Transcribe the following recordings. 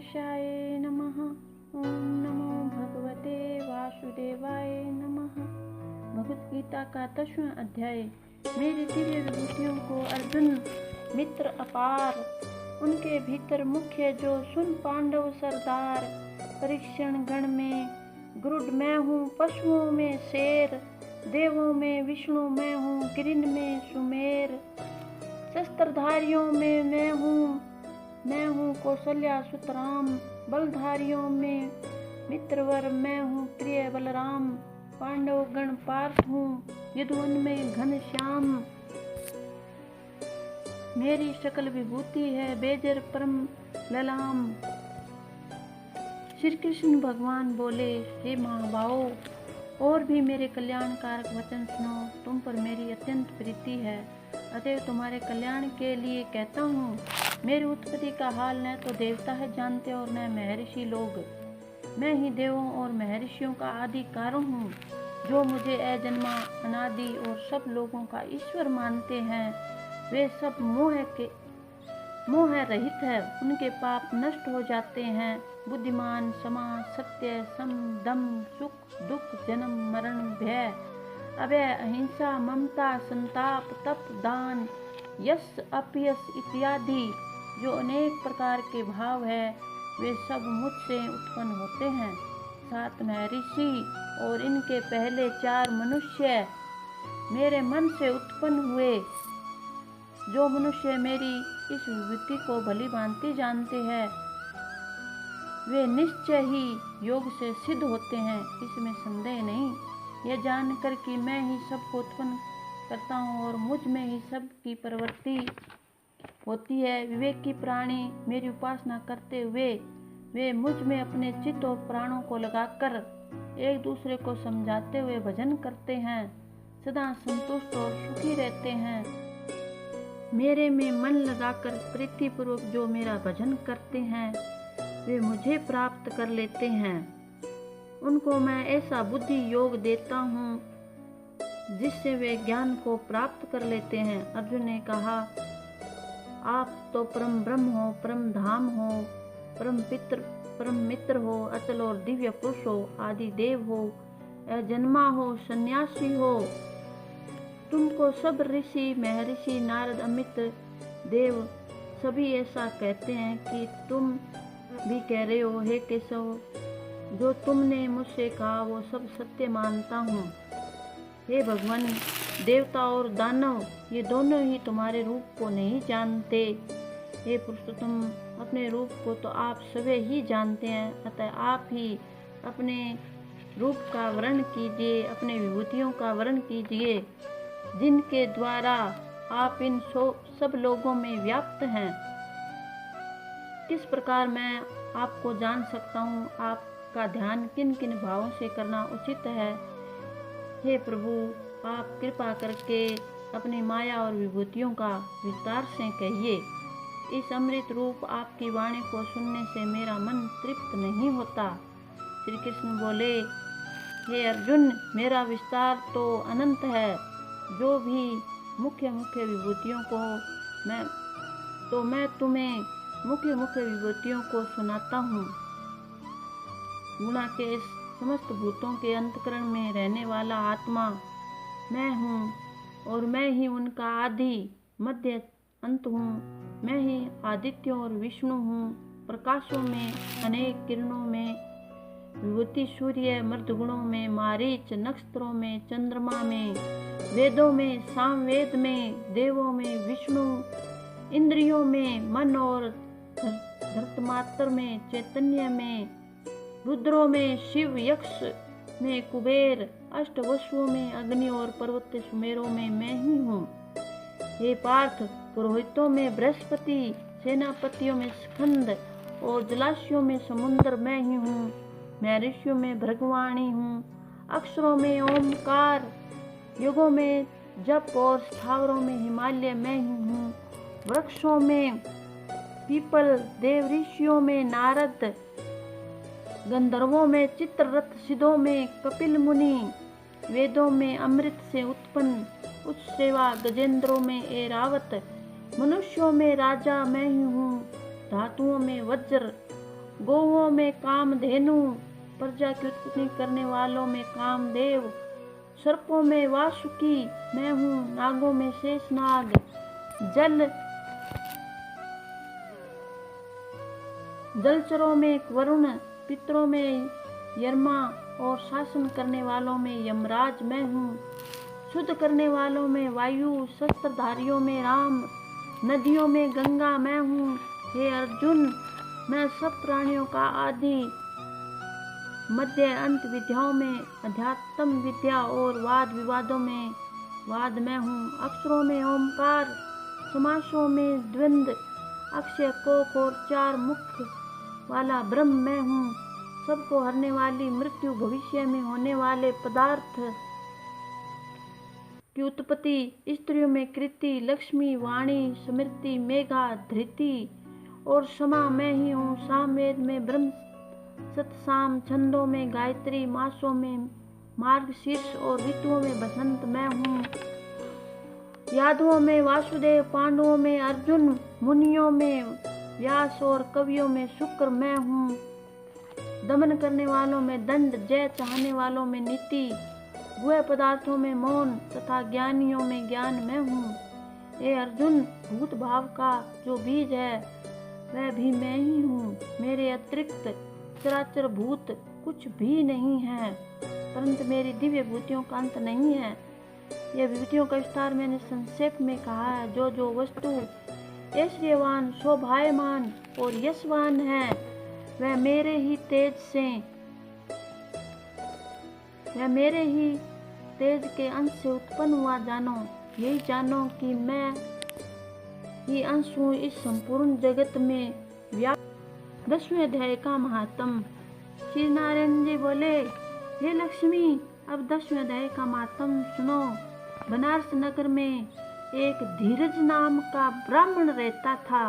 गणेशाय नमः। ओम नमो भगवते वासुदेवाय नमः। भगवद गीता का 10वां अध्याय। मेरी दिव्य विभूतियों को अर्जुन मित्र अपार, उनके भीतर मुख्य जो सुन पांडव सरदार। परीक्षण गण में गरुड़ मैं हूँ, पशुओं में शेर, देवों में विष्णु मैं हूँ, गिरिन में सुमेर। शस्त्रधारियों में मैं हूँ कौशल्या सुतराम, बलधारियों में मित्रवर मैं हूँ प्रिय बलराम। पांडव गण पार्थ हूँ, युद्धवन में घनश्याम। मेरी सकल विभूति है बेजर परम ललाम। श्री कृष्ण भगवान बोले, हे महाभावो, और भी मेरे कल्याणकारक वचन सुनो। तुम पर मेरी अत्यंत प्रीति है, अतएव तुम्हारे कल्याण के लिए कहता हूँ। मेरी उत्पत्ति का हाल न तो देवता है जानते और न महर्षि लोग। मैं ही देवों और महर्षियों का आदि कारण हूँ। जो मुझे अजन्मा अनादि और सब लोगों का ईश्वर मानते हैं, वे सब मोह रहित है। उनके पाप नष्ट हो जाते हैं। बुद्धिमान, क्षमा, सत्य, सम, दम, सुख दुख, जन्म मरण, भय, अभय, अहिंसा, ममता, संताप, तप, दान, यश अपयश इत्यादि जो अनेक प्रकार के भाव है, वे सब मुझसे उत्पन्न होते हैं। 7 महर्षि और इनके पहले 4 मनुष्य मेरे मन से उत्पन्न हुए। जो मनुष्य मेरी इस विभूति को भली भांति जानते हैं, वे निश्चय ही योग से सिद्ध होते हैं, इसमें संदेह नहीं। यह जानकर कि मैं ही सबको उत्पन्न करता हूँ और मुझ में ही सबकी प्रवृत्ति होती है, विवेकी प्राणी मेरी उपासना करते हुए वे मुझ में अपने चित्त और प्राणों को लगाकर एक दूसरे को समझाते हुए भजन करते हैं, सदा संतुष्ट और सुखी रहते हैं। मेरे में मन लगाकर प्रीतिपूर्वक जो मेरा भजन करते हैं, वे मुझे प्राप्त कर लेते हैं। उनको मैं ऐसा बुद्धि योग देता हूँ जिससे वे ज्ञान को प्राप्त कर लेते हैं। अर्जुन ने कहा, आप तो परम ब्रह्म हो, परम धाम हो, परम मित्र हो, अचल और दिव्य पुरुष हो, आदि देव हो, अजन्मा हो, सन्यासी हो। तुमको सब ऋषि, महर्षि, नारद, अमित देव सभी ऐसा कहते हैं कि तुम भी कह रहे हो। हे केशव, जो तुमने मुझसे कहा वो सब सत्य मानता हूँ। हे भगवान, देवता और दानव ये दोनों ही तुम्हारे रूप को नहीं जानते। हे पुरुषोत्तम, अपने रूप को तो आप सभी ही जानते हैं, अतः आप ही अपने रूप का वर्णन कीजिए, अपने विभूतियों का वर्णन कीजिए, जिनके द्वारा आप इन सब लोगों में व्याप्त हैं। किस प्रकार मैं आपको जान सकता हूँ? आपका ध्यान किन किन भावों से करना उचित है? हे प्रभु, आप कृपा करके अपनी माया और विभूतियों का विस्तार से कहिए। इस अमृत रूप आपकी वाणी को सुनने से मेरा मन तृप्त नहीं होता। श्री कृष्ण बोले, हे अर्जुन, मेरा विस्तार तो अनंत है। जो भी मुख्य विभूतियों को मैं तुम्हें मुख्य विभूतियों को सुनाता हूँ। गुणा के समस्त भूतों के अंतकरण में रहने वाला आत्मा मैं हूँ और मैं ही उनका आदि मध्य अंत हूँ। मैं ही आदित्य और विष्णु हूँ। प्रकाशों में, अनेक किरणों में, विभूति सूर्य, मर्दगुणों में, मारीच, नक्षत्रों में, चंद्रमा में, वेदों में, सामवेद में, देवों में, विष्णु, इंद्रियों में, मन और धर्तमात्र में, चैतन्य में, रुद्रों में, शिव, यक्ष में, कुबेर, अष्टवसुओं में, अग्नि और पर्वत सुमेरों में मैं ही हूँ। हे पार्थ, पुरोहितों में बृहस्पति, सेनापतियों में स्कंद और जलाशयों में समुद्र मैं ही हूँ। महर्षियों में भृगुवाणी हूँ, अक्षरों में ओमकार, युगों में जप और स्थावरों में हिमालय मैं ही हूँ। वृक्षों में पीपल, देव ऋषियों में नारद, गंधर्वों में चित्ररथ, सिद्धों में कपिल मुनि, वेदों में अमृत से उत्पन्न उच्च सेवा गजेंद्रों में ऐरावत, मनुष्यों में राजा मैं ही हूँ। धातुओं में वज्र गौओं में कामधेनु, प्रजा की उत्पत्ति करने वालों में कामदेव, सर्पों में वासुकी मैं हूँ, नागों में शेषनाग, जलचरों में वरुण, पितरों में यरमा और शासन करने वालों में यमराज मैं हूँ। शुद्ध करने वालों में वायु, शस्त्रधारियों में राम, नदियों में गंगा मैं हूँ। हे अर्जुन, मैं सब प्राणियों का आदि, मध्य अंत विद्याओं में अध्यात्म विद्या और वाद विवादों में वाद मैं हूँ। अक्षरों में ओमकार, समासों में द्वंद्व, अक्षय कोक और 4 मुख वाला ब्रह्म मैं हूँ। सबको हरने वाली मृत्यु, भविष्य में होने वाले पदार्थ की उत्पत्ति, स्त्रियों में कृति, लक्ष्मी, वाणी, स्मृति, मेघा, धृति और समा मैं ही हूँ। सामवेद में ब्रह्म, सतसाम, छंदों में गायत्री, मासों में मार्गशीर्ष और ऋतुओं में बसंत मैं हूँ। यादवों में वासुदेव, पांडवों में अर्जुन, मुनियों में व्यास और कवियों में शुक्र मैं हूँ। दमन करने वालों में दंड, जय चाहने वालों में नीति, गुह पदार्थों में मौन तथा ज्ञानियों में ज्ञान मैं हूँ। हे अर्जुन, भूत भाव का जो बीज है वह भी मैं ही हूँ। मेरे अतिरिक्त चराचर भूत कुछ भी नहीं है, परंतु मेरी दिव्य विभूतियों का अंत नहीं है। यह विभूतियों का विस्तार मैंने संक्षेप में कहा है। जो वस्तु ऐश्वर्यवान, शोभायमान और यशवान है वह मेरे ही तेज के अंश से उत्पन्न हुआ जानो। यही जानो कि मैं ही अंश हूँ इस संपूर्ण जगत में व्याप्त। 10वें अध्याय का महात्म। श्री नारायण जी बोले, हे लक्ष्मी, अब 10वें अध्याय का महात्म सुनो। बनारस नगर में एक धीरज नाम का ब्राह्मण रहता था।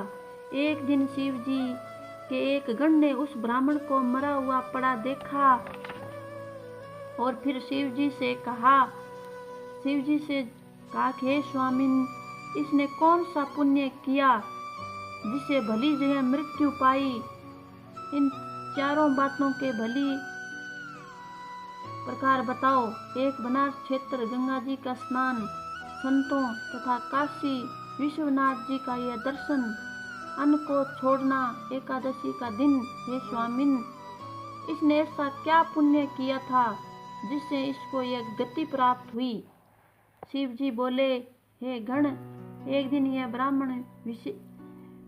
एक दिन शिव जी के एक गण ने उस ब्राह्मण को मरा हुआ पड़ा देखा और फिर शिव जी से कहा कि हे स्वामिन, इसने कौन सा पुण्य किया जिसे भली जगह मृत्यु पाई। इन चारों बातों के भली प्रकार बताओ। एक, बनारस क्षेत्र, गंगा जी का स्नान, संतों तथा काशी विश्वनाथ जी का यह दर्शन, अन्न को छोड़ना, एकादशी का दिन। हे स्वामिन, इसने ऐसा क्या पुण्य किया था जिससे इसको यह गति प्राप्त हुई। शिव जी बोले, हे गण, एक दिन यह ब्राह्मण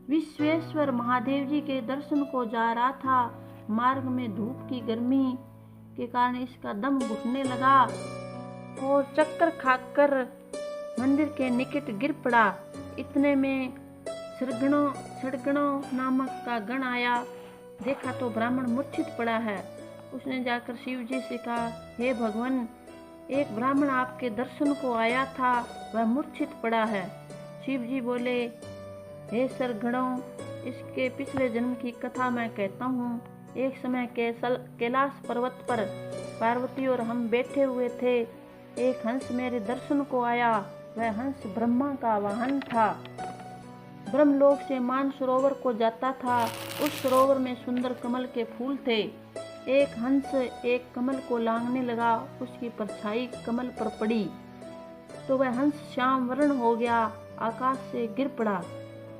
विश्वेश्वर महादेव जी के दर्शन को जा रहा था। मार्ग में धूप की गर्मी के कारण इसका दम घुटने लगा और चक्कर खाकर मंदिर के निकट गिर पड़ा। इतने में सड़गणों नामक का गण आया। देखा तो ब्राह्मण मूर्छित पड़ा है। उसने जाकर शिव जी से कहा, हे भगवान, एक ब्राह्मण आपके दर्शन को आया था, वह मूर्छित पड़ा है। शिव जी बोले, हे सरगणों, इसके पिछले जन्म की कथा मैं कहता हूँ। एक समय कैलाश पर्वत पर पार्वती और हम बैठे हुए थे। एक हंस मेरे दर्शन को आया। वह हंस ब्रह्मा का वाहन था। ब्रह्मलोक से मान सरोवर को जाता था। उस सरोवर में सुंदर कमल के फूल थे। एक हंस एक कमल को लांघने लगा। उसकी परछाई कमल पर पड़ी तो वह हंस श्याम वर्ण हो गया, आकाश से गिर पड़ा।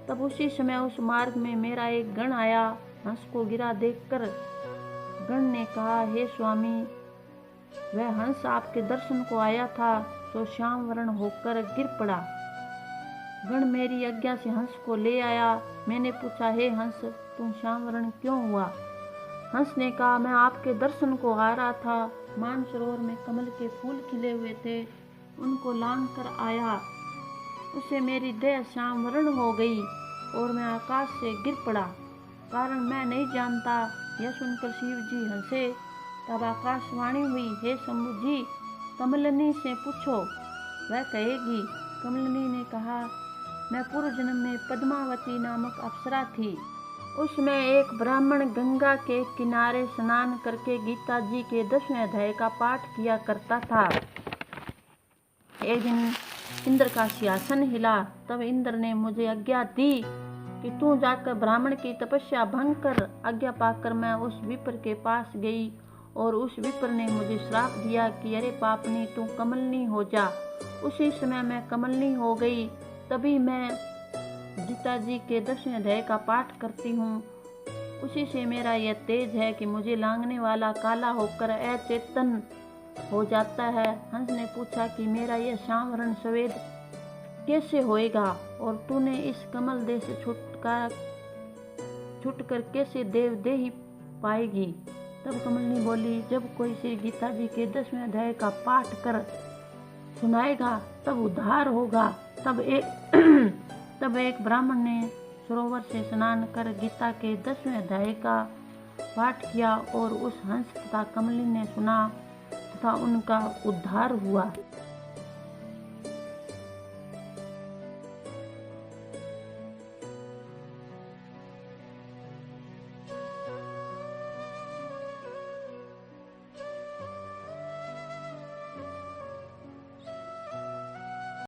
तब उसी समय उस मार्ग में मेरा एक गण आया। हंस को गिरा देखकर गण ने कहा, हे स्वामी, वह हंस आपके दर्शन को आया था तो श्याम वर्ण होकर गिर पड़ा। गण मेरी आज्ञा से हंस को ले आया। मैंने पूछा, हे हंस, तुम श्याम वर्ण क्यों हुआ? हंस ने कहा, मैं आपके दर्शन को आ रहा था। मानसरोवर में कमल के फूल खिले हुए थे, उनको लांघ कर आया। उससे मेरी देह श्याम वर्ण हो गई और मैं आकाश से गिर पड़ा। कारण मैं नहीं जानता। यह सुनकर शिव जी हंसे। तब आकाशवाणी हुई, हे शंभु जी, कमलिनी से पूछो, वह कहेगी। कमलिनी ने कहा, मैं पूर्व जन्म में पद्मावती नामक अप्सरा थी। उसमें एक ब्राह्मण गंगा के किनारे स्नान करके गीता जी के 10वें अध्याय का पाठ किया करता था। एक दिन इंद्र का सिंहासन हिला। तब इंद्र ने मुझे आज्ञा दी कि तू जाकर ब्राह्मण की तपस्या भंग कर। आज्ञा पाकर मैं उस विप्र के पास गई और उस विप्र ने मुझे श्राप दिया कि अरे पापनी, तू कमलनी हो जा। उसी समय मैं कमलनी हो गई। तभी मैं गीता जी के 10वें अध्याय का पाठ करती हूँ। उसी से मेरा यह तेज है कि मुझे लांघने वाला काला होकर अचेतन हो जाता है। हंस ने पूछा कि मेरा यह श्याम वर्ण सफेद कैसे होएगा और तूने इस कमल देह से छूटकर कैसे देव देही पाएगी। तब कमलनी बोली, जब कोई श्री गीता जी के 10वें अध्याय का पाठ कर सुनाएगा तब उद्धार होगा। तब एक ब्राह्मण ने सरोवर से स्नान कर गीता के 10वें अध्याय का पाठ किया और उस हंस तथा कमलिनी ने सुना तथा उनका उद्धार हुआ।